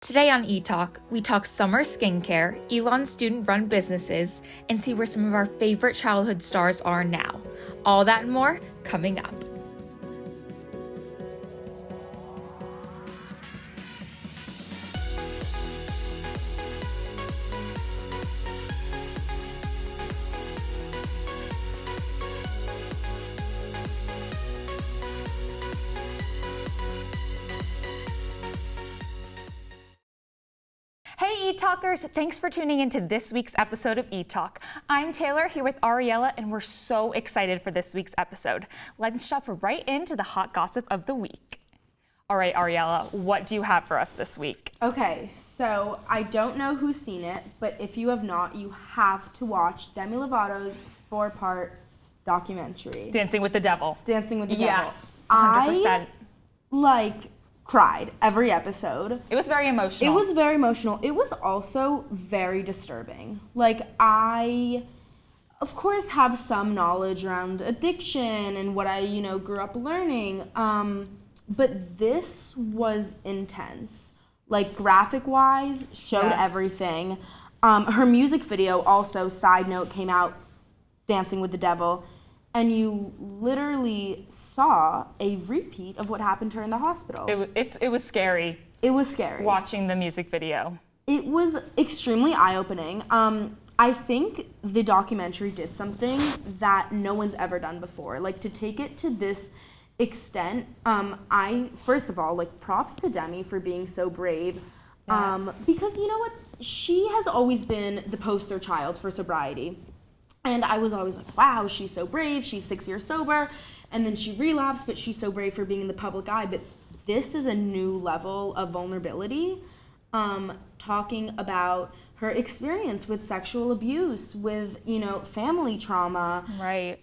Today on ETalk, we talk summer skincare, Elon student-run businesses, and see where some of our favorite childhood stars are now. All that and more coming up. Hey ETalkers, thanks for tuning into this week's episode of ETalk. I'm Taylor here with Ariella, and we're so excited for this week's episode. Let's jump right into the hot gossip of the week. All right, Ariella, what do you have for us this week? Okay, so I don't know who's seen it, but if you have not, you have to watch Demi Lovato's 4-part documentary. Dancing with the Devil. Dancing with the Devil. Yes, 100%. I, cried every episode. It was very emotional. It was very emotional. It was also very disturbing. I, of course, have some knowledge around addiction and what I, grew up learning. But this was intense. Graphic-wise, showed everything. Her music video also, side note, came out, Dancing with the Devil. And you literally saw a repeat of what happened to her in the hospital. It was scary. It was scary. Watching the music video. It was extremely eye-opening. I think the documentary did something that no one's ever done before. To take it to this extent, first of all, props to Demi for being so brave. Yes. Because you know what? She has always been the poster child for sobriety. And I was always like, wow, she's so brave. She's 6 years sober. And then she relapsed, but she's so brave for being in the public eye. But this is a new level of vulnerability, talking about her experience with sexual abuse, with, family trauma. Right.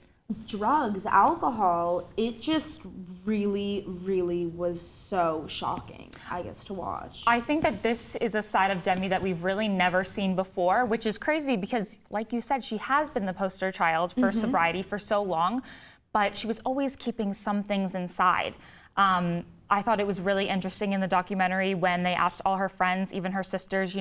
Drugs, alcohol. It just really, really was so shocking, I guess, to watch. I think that this is a side of Demi that we've really never seen before, which is crazy because, like you said, she has been the poster child for sobriety for so long, but she was always keeping some things inside. I thought it was really interesting in the documentary when they asked all her friends, even her sisters,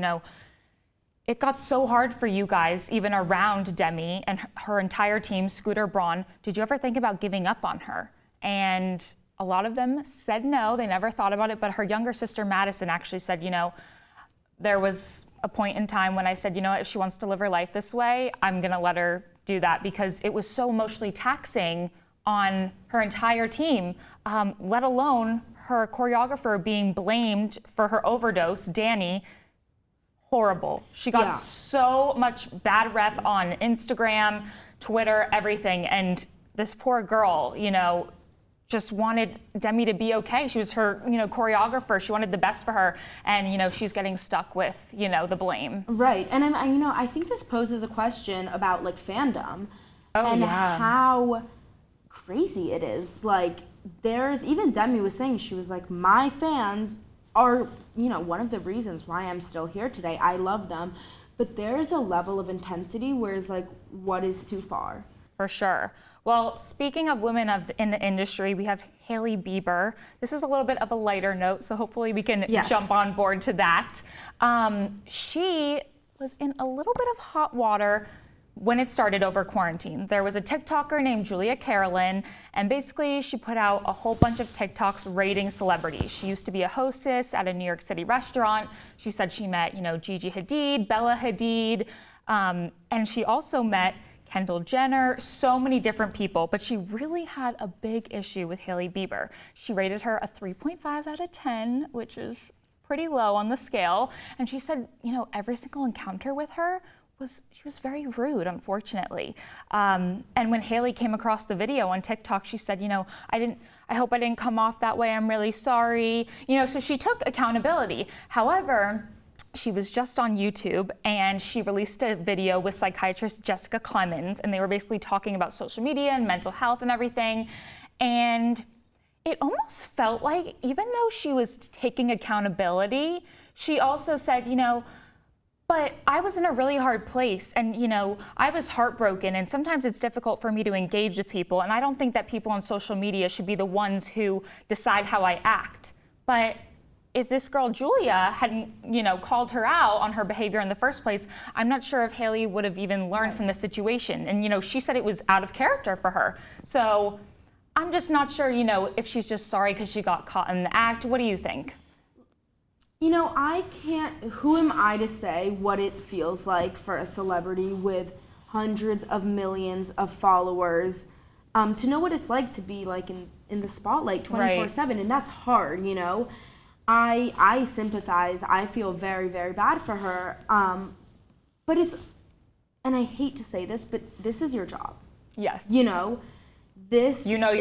it got so hard for you guys, even around Demi and her entire team, Scooter Braun. Did you ever think about giving up on her? And a lot of them said no, they never thought about it, but her younger sister, Madison, actually said, there was a point in time when I said, if she wants to live her life this way, I'm gonna let her do that because it was so emotionally taxing on her entire team, let alone her choreographer being blamed for her overdose, Danny. Horrible. She got so much bad rep on Instagram, Twitter, everything. And this poor girl, just wanted Demi to be okay. She was her, choreographer. She wanted the best for her. And, she's getting stuck with, the blame. Right. And, I think this poses a question about, fandom. And how crazy it is. Even Demi was saying, she was like, my fans are, one of the reasons why I'm still here today. I love them. But there's a level of intensity where it's what is too far? For sure. Well, speaking of women in the industry, we have Hailey Bieber. This is a little bit of a lighter note, so hopefully we can jump on board to that. She was in a little bit of hot water when it started over quarantine. There was a TikToker named Julia Carolyn, and basically she put out a whole bunch of TikToks rating celebrities. She used to be a hostess at a New York City restaurant. She said she met, Gigi Hadid, Bella Hadid, and she also met Kendall Jenner, so many different people, but she really had a big issue with Hailey Bieber. She rated her a 3.5 out of 10, which is pretty low on the scale, and she said, every single encounter with her she was very rude, unfortunately. And when Hailey came across the video on TikTok, she said, I hope I didn't come off that way. I'm really sorry. So she took accountability. However, she was just on YouTube and she released a video with psychiatrist Jessica Clemens, and they were basically talking about social media and mental health and everything. And it almost felt like, even though she was taking accountability, she also said, but I was in a really hard place and, I was heartbroken, and sometimes it's difficult for me to engage with people, and I don't think that people on social media should be the ones who decide how I act. But if this girl Julia hadn't, called her out on her behavior in the first place, I'm not sure if Haley would have even learned from the situation. And she said it was out of character for her. So I'm just not sure, if she's just sorry because she got caught in the act. What do you think? Who am I to say what it feels like for a celebrity with hundreds of millions of followers to know what it's like to be like in the spotlight 24/7, and that's hard, I sympathize. I feel very, very bad for her. But and I hate to say this, but this is your job. Yes. You're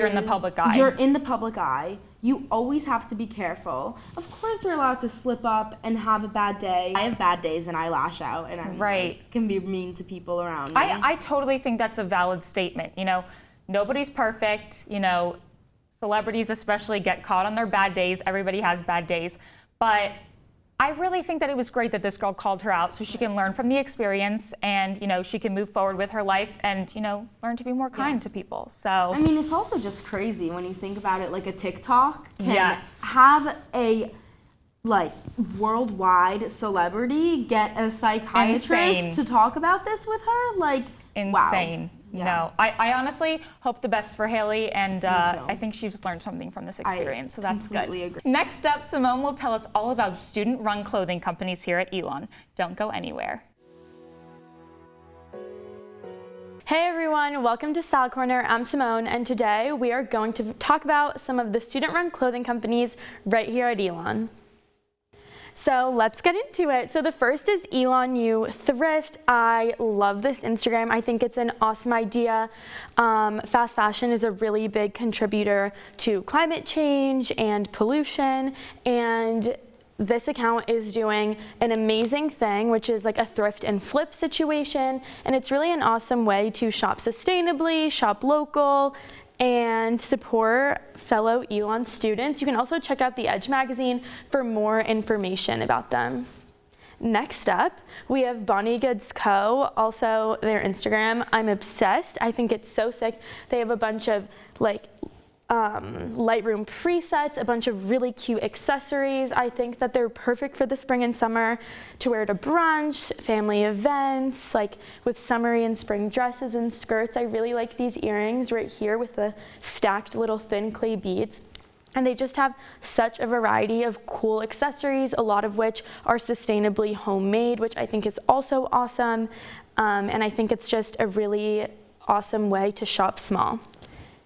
in the public eye. You're in the public eye. You always have to be careful. Of course, you're allowed to slip up and have a bad day. I have bad days and I lash out and I can be mean to people around me. I totally think that's a valid statement. Nobody's perfect. Celebrities especially get caught on their bad days. Everybody has bad days. But I really think that it was great that this girl called her out so she can learn from the experience and, she can move forward with her life and, learn to be more kind to people. So it's also just crazy when you think about it, like a TikTok can have a worldwide celebrity get a psychiatrist to talk about this with her. Insane. Wow. Yeah. No, I honestly hope the best for Haley, and I think she's learned something from this experience, so that's good. Agree. Next up, Simone will tell us all about student-run clothing companies here at Elon. Don't go anywhere. Hey everyone, welcome to Style Corner. I'm Simone, and today we are going to talk about some of the student-run clothing companies right here at Elon. So let's get into it. So the first is Elon U Thrift. I love this Instagram. I think it's an awesome idea. Fast fashion is a really big contributor to climate change and pollution, and this account is doing an amazing thing, which is like a thrift and flip situation, and it's really an awesome way to shop sustainably, shop local, and support fellow Elon students. You can also check out the Edge magazine for more information about them. Next up, we have Bonnie Goods Co., also their Instagram. I'm obsessed. I think it's so sick. They have a bunch of Lightroom presets, a bunch of really cute accessories. I think that they're perfect for the spring and summer to wear to brunch, family events, with summery and spring dresses and skirts. I really like these earrings right here with the stacked little thin clay beads. And they just have such a variety of cool accessories, a lot of which are sustainably homemade, which I think is also awesome. And I think it's just a really awesome way to shop small.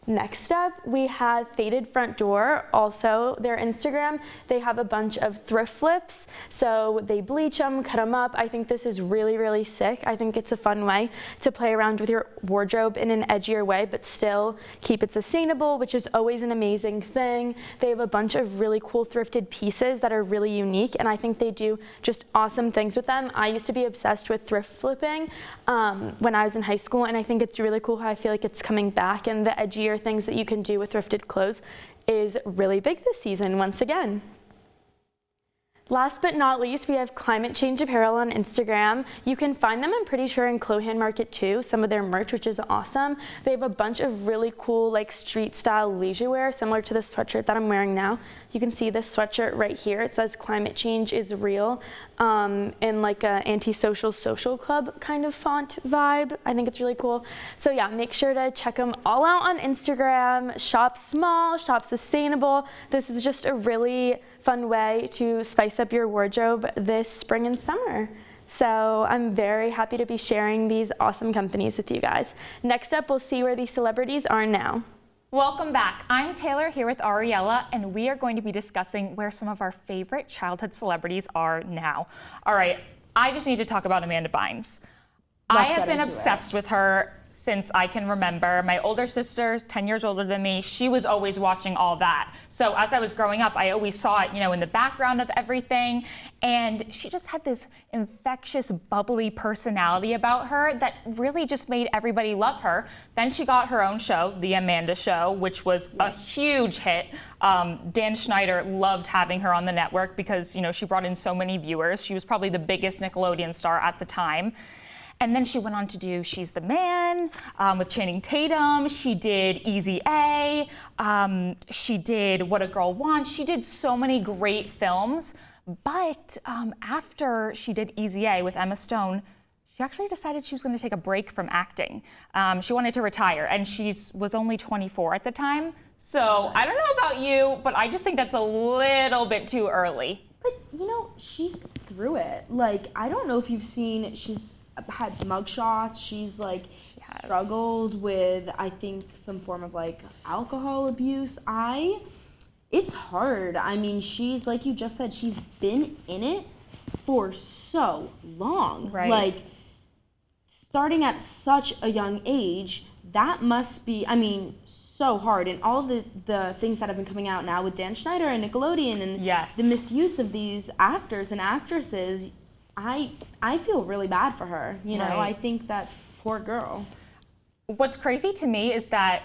Next up, we have Faded Front Door, also their Instagram. They have a bunch of thrift flips, so they bleach them, cut them up. I think this is really, really sick. I think it's a fun way to play around with your wardrobe in an edgier way, but still keep it sustainable, which is always an amazing thing. They have a bunch of really cool thrifted pieces that are really unique, and I think they do just awesome things with them. I used to be obsessed with thrift flipping when I was in high school, and I think it's really cool how I feel like it's coming back, and the edgier things that you can do with thrifted clothes is really big this season once again. Last but not least, we have Climate Change Apparel on Instagram. You can find them, I'm pretty sure, in Clohan Market too, some of their merch, which is awesome. They have a bunch of really cool street style leisure wear, similar to the sweatshirt that I'm wearing now. You can see this sweatshirt right here. It says climate change is real in a anti-social social club kind of font vibe. I think it's really cool. So yeah, make sure to check them all out on Instagram. Shop small, shop sustainable. This is just a really fun way to spice up your wardrobe this spring and summer. So I'm very happy to be sharing these awesome companies with you guys. Next up, we'll see where these celebrities are now. Welcome back. I'm Taylor here with Ariella, and we are going to be discussing where some of our favorite childhood celebrities are now. All right, I just need to talk about Amanda Bynes. I have been obsessed with her since I can remember. My older sister, 10 years older than me, she was always watching all that. So as I was growing up, I always saw it, in the background of everything. And she just had this infectious, bubbly personality about her that really just made everybody love her. Then she got her own show, The Amanda Show, which was a huge hit. Dan Schneider loved having her on the network because, she brought in so many viewers. She was probably the biggest Nickelodeon star at the time. And then she went on to do She's the Man with Channing Tatum. She did Easy A. She did What a Girl Wants. She did so many great films. But after she did Easy A with Emma Stone, she actually decided she was going to take a break from acting. She wanted to retire, and she was only 24 at the time. So I don't know about you, but I just think that's a little bit too early. But, you know, she's through it. Like, I don't know if you've seen, she's had mugshots. She's, like, struggled with, I think, some form of, like, alcohol abuse. It's hard. I mean, she's, like you just said, she's been in it for so long. Right. Like, starting at such a young age, that must be, I mean, so hard. And all the things that have been coming out now with Dan Schneider and Nickelodeon and the misuse of these actors and actresses, I feel really bad for her. You know, I think that poor girl. What's crazy to me is that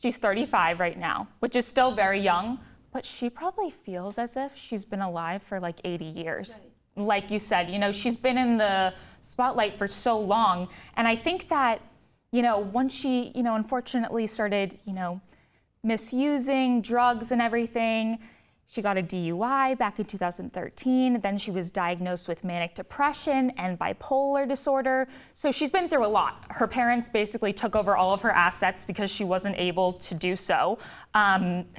she's 35 right now, which is still very young, but she probably feels as if she's been alive for like 80 years. Right. Like you said, you know, she's been in the spotlight for so long. And I think that, you know, once she, you know, unfortunately started, you know, misusing drugs and everything, she got a DUI back in 2013. Then she was diagnosed with manic depression and bipolar disorder. So she's been through a lot. Her parents basically took over all of her assets because she wasn't able to do so.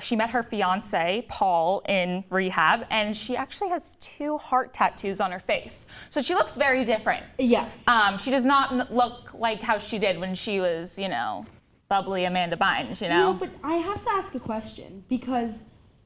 She met her fiance, Paul, in rehab, and she actually has 2 heart tattoos on her face. So she looks very different. Yeah. She does not look like how she did when she was, you know, bubbly Amanda Bynes, you know? No, but I have to ask a question because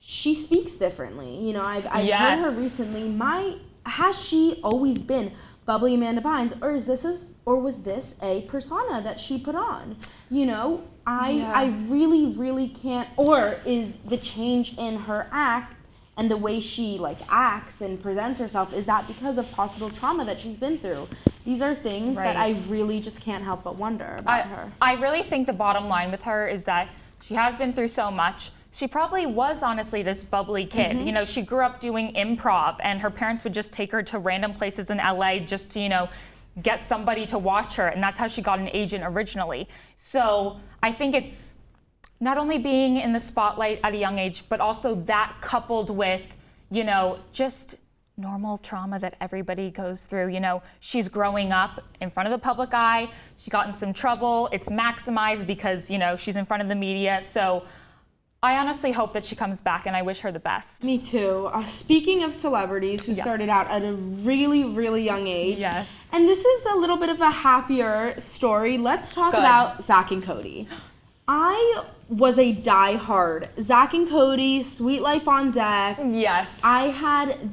she speaks differently. You know, I've heard her recently. Has she always been bubbly Amanda Bynes, or was this a persona that she put on? You know, I really, really can't. Or is the change in her act and the way she like acts and presents herself, is that because of possible trauma that she's been through? These are things that I really just can't help but wonder about her. I really think the bottom line with her is that she has been through so much. She probably was honestly this bubbly kid. You know, she grew up doing improv, and her parents would just take her to random places in LA just to, you know, get somebody to watch her, and that's how she got an agent originally. So I think it's not only being in the spotlight at a young age, but also that coupled with, you know, just normal trauma that everybody goes through. You know, she's growing up in front of the public eye. She got in some trouble. It's maximized because, you know, she's in front of the media. So I honestly hope that she comes back, and I wish her the best. Me too. Speaking of celebrities who started out at a really, really young age, and this is a little bit of a happier story, let's talk about Zach and Cody. I was a diehard Zach and Cody, Sweet Life on Deck. Yes. I had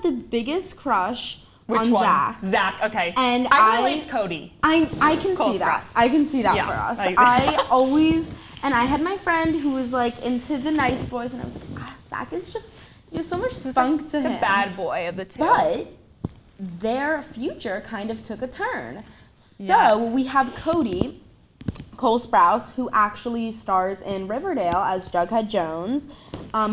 the biggest crush on Zach. Zach, okay. And I relate to Cody. I can see that. I can see that for us. I always. And I had my friend who was like into the nice boys, and I was like, Zach is just, you have so much spunk to him. The bad boy of the two. But their future kind of took a turn. So we have Cody, Cole Sprouse, who actually stars in Riverdale as Jughead Jones.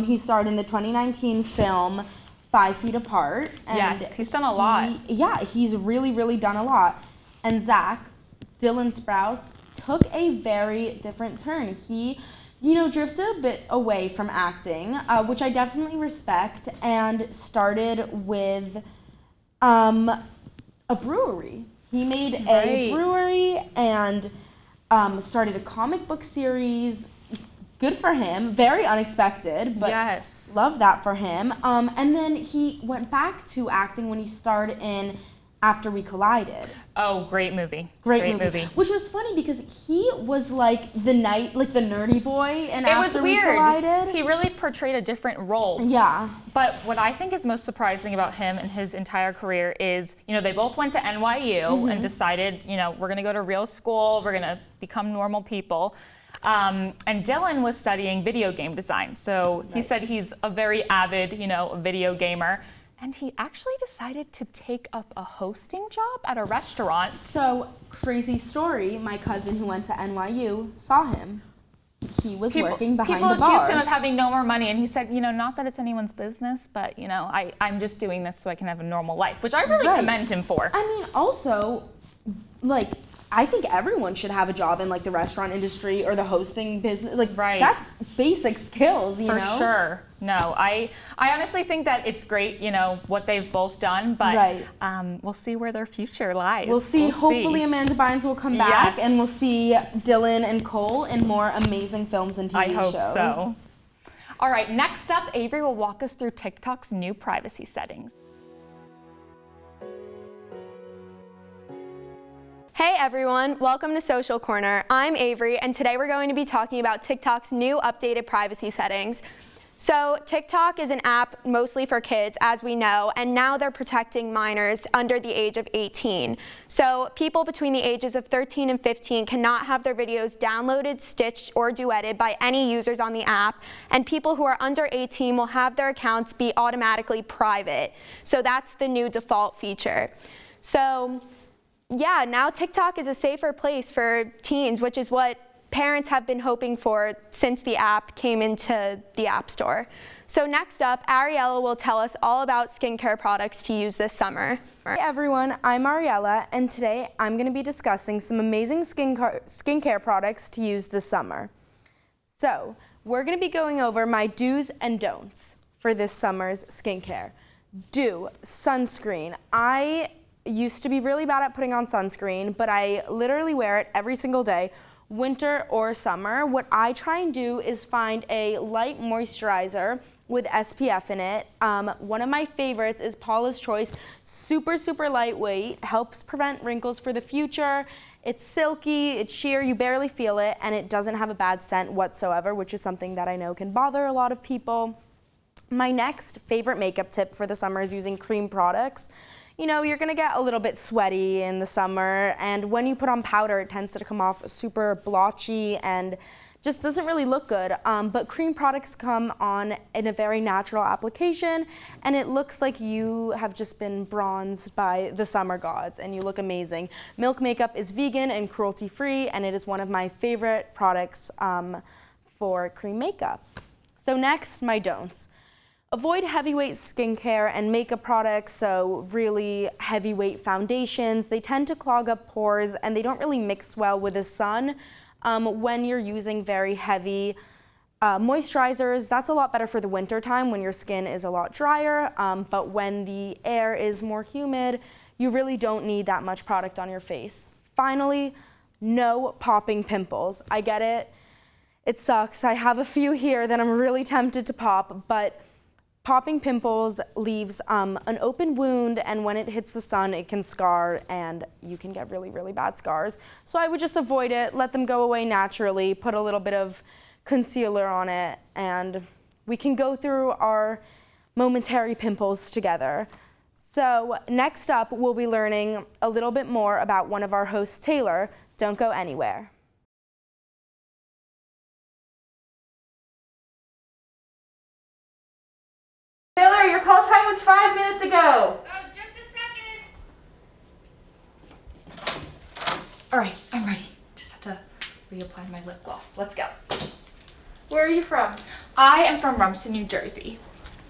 He starred in the 2019 film 5 Feet Apart. And he's done a lot. He's really, really done a lot. And Zach, Dylan Sprouse, took a very different turn. He, you know, drifted a bit away from acting, which I definitely respect, and started with a brewery. He made a brewery and started a comic book series. Good for him. Very unexpected, but love that for him. And then he went back to acting when he starred in After We Collided. Oh, great movie. Great movie. Which was funny because he was like the nerdy boy in After We Collided. It was weird. He really portrayed a different role. Yeah. But what I think is most surprising about him and his entire career is, you know, they both went to NYU and decided, you know, we're going to go to real school, we're going to become normal people. And Dylan was studying video game design. So he said he's a very avid, you know, video gamer. And he actually decided to take up a hosting job at a restaurant. So, crazy story, my cousin who went to NYU saw him. He was working behind the bar. People accused him of having no more money, and he said, you know, not that it's anyone's business, but, you know, I'm just doing this so I can have a normal life, which I really commend him for. I mean, also, like, I think everyone should have a job in like the restaurant industry or the hosting business. Like, that's basic skills, you know? For sure. No, I honestly think that it's great, you know, what they've both done, but we'll see where their future lies. We'll see. Hopefully Amanda Bynes will come back, and we'll see Dylan and Cole in more amazing films and TV shows. I hope so. All right, next up, Avery will walk us through TikTok's new privacy settings. Hey everyone, welcome to Social Corner. I'm Avery, and today we're going to be talking about TikTok's new updated privacy settings. So TikTok is an app mostly for kids, as we know, and now they're protecting minors under the age of 18. So people between the ages of 13 and 15 cannot have their videos downloaded, stitched, or duetted by any users on the app, and people who are under 18 will have their accounts be automatically private. So that's the new default feature. So yeah, now TikTok is a safer place for teens, which is what parents have been hoping for since the app came into the App Store. So next up, Ariella will tell us all about skincare products to use this summer. Hey everyone, I'm Ariella, and today I'm going to be discussing some amazing skincare products to use this summer. So, we're going to be going over my do's and don'ts for this summer's skincare. Do, sunscreen. I used to be really bad at putting on sunscreen, but I literally wear it every single day, winter or summer. What I try and do is find a light moisturizer with SPF in it. One of my favorites is Paula's Choice. Super, super lightweight, helps prevent wrinkles for the future. It's silky, it's sheer, you barely feel it, and it doesn't have a bad scent whatsoever, which is something that I know can bother a lot of people. My next favorite makeup tip for the summer is using cream products. You know, you're gonna get a little bit sweaty in the summer, and when you put on powder, it tends to come off super blotchy and just doesn't really look good. But cream products come on in a very natural application, and it looks like you have just been bronzed by the summer gods, and you look amazing. Milk Makeup is vegan and cruelty-free, and it is one of my favorite products for cream makeup. So next, my don'ts. Avoid heavyweight skincare and makeup products, so really heavyweight foundations. They tend to clog up pores and they don't really mix well with the sun. When you're using very heavy moisturizers, that's a lot better for the winter time when your skin is a lot drier, but when the air is more humid, you really don't need that much product on your face. Finally, no popping pimples. I get it, it sucks. I have a few here that I'm really tempted to pop, but popping pimples leaves an open wound, and when it hits the sun, it can scar, and you can get really, really bad scars. So I would just avoid it, let them go away naturally, put a little bit of concealer on it, and we can go through our momentary pimples together. So next up, we'll be learning a little bit more about one of our hosts, Taylor. Don't go anywhere. Taylor, your call time was 5 minutes ago. Oh, just a second. All right, I'm ready. Just have to reapply my lip gloss. Let's go. Where are you from? I am from Rumson, New Jersey.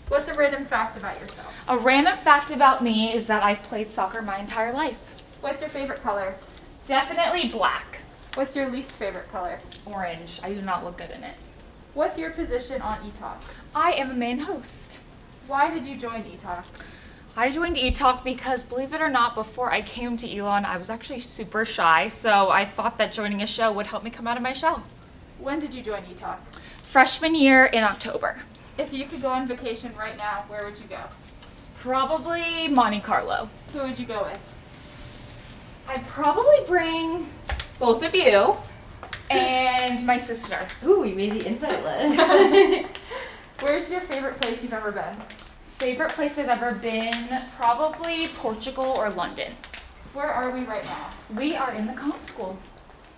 What's a random fact about yourself? A random fact about me is that I've played soccer my entire life. What's your favorite color? Definitely black. What's your least favorite color? Orange. I do not look good in it. What's your position on ETalk? I am a main host. Why did you join ETalk? I joined ETalk because, believe it or not, before I came to Elon, I was actually super shy, so I thought that joining a show would help me come out of my shell. When did you join ETalk? Freshman year in October. If you could go on vacation right now, where would you go? Probably Monte Carlo. Who would you go with? I'd probably bring both of you and my sister. Ooh, we made the invite list. Where's your favorite place you've ever been? Favorite place I've ever been, probably Portugal or London. Where are we right now? We are in the comp school.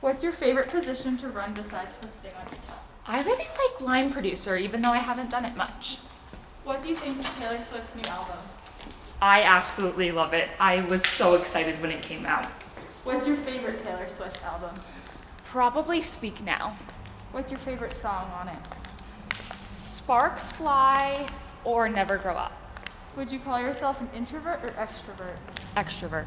What's your favorite position to run besides hosting on ETalk? I really like line producer, even though I haven't done it much. What do you think of Taylor Swift's new album? I absolutely love it. I was so excited when it came out. What's your favorite Taylor Swift album? Probably Speak Now. What's your favorite song on it? Sparks Fly or Never Grow Up. Would you call yourself an introvert or extrovert? Extrovert.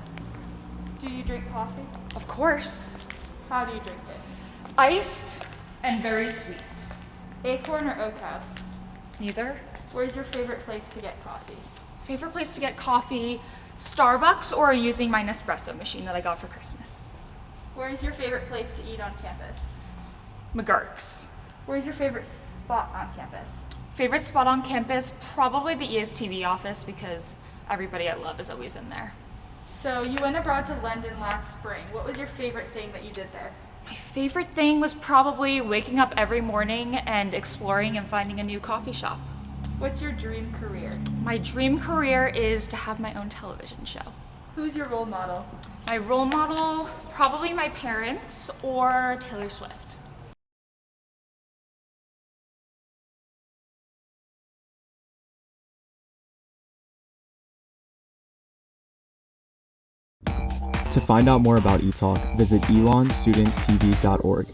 Do you drink coffee? Of course. How do you drink it? Iced and very sweet. Acorn or Oak House? Neither. Where's your favorite place to get coffee? Favorite place to get coffee, Starbucks or using my Nespresso machine that I got for Christmas. Where's your favorite place to eat on campus? McGurk's. Where's your favorite spot on campus? Favorite spot on campus, probably the ESTV office because everybody I love is always in there. So you went abroad to London last spring. What was your favorite thing that you did there? My favorite thing was probably waking up every morning and exploring and finding a new coffee shop. What's your dream career? My dream career is to have my own television show. Who's your role model? My role model, probably my parents or Taylor Swift. To find out more about ETalk, visit elonstudenttv.org.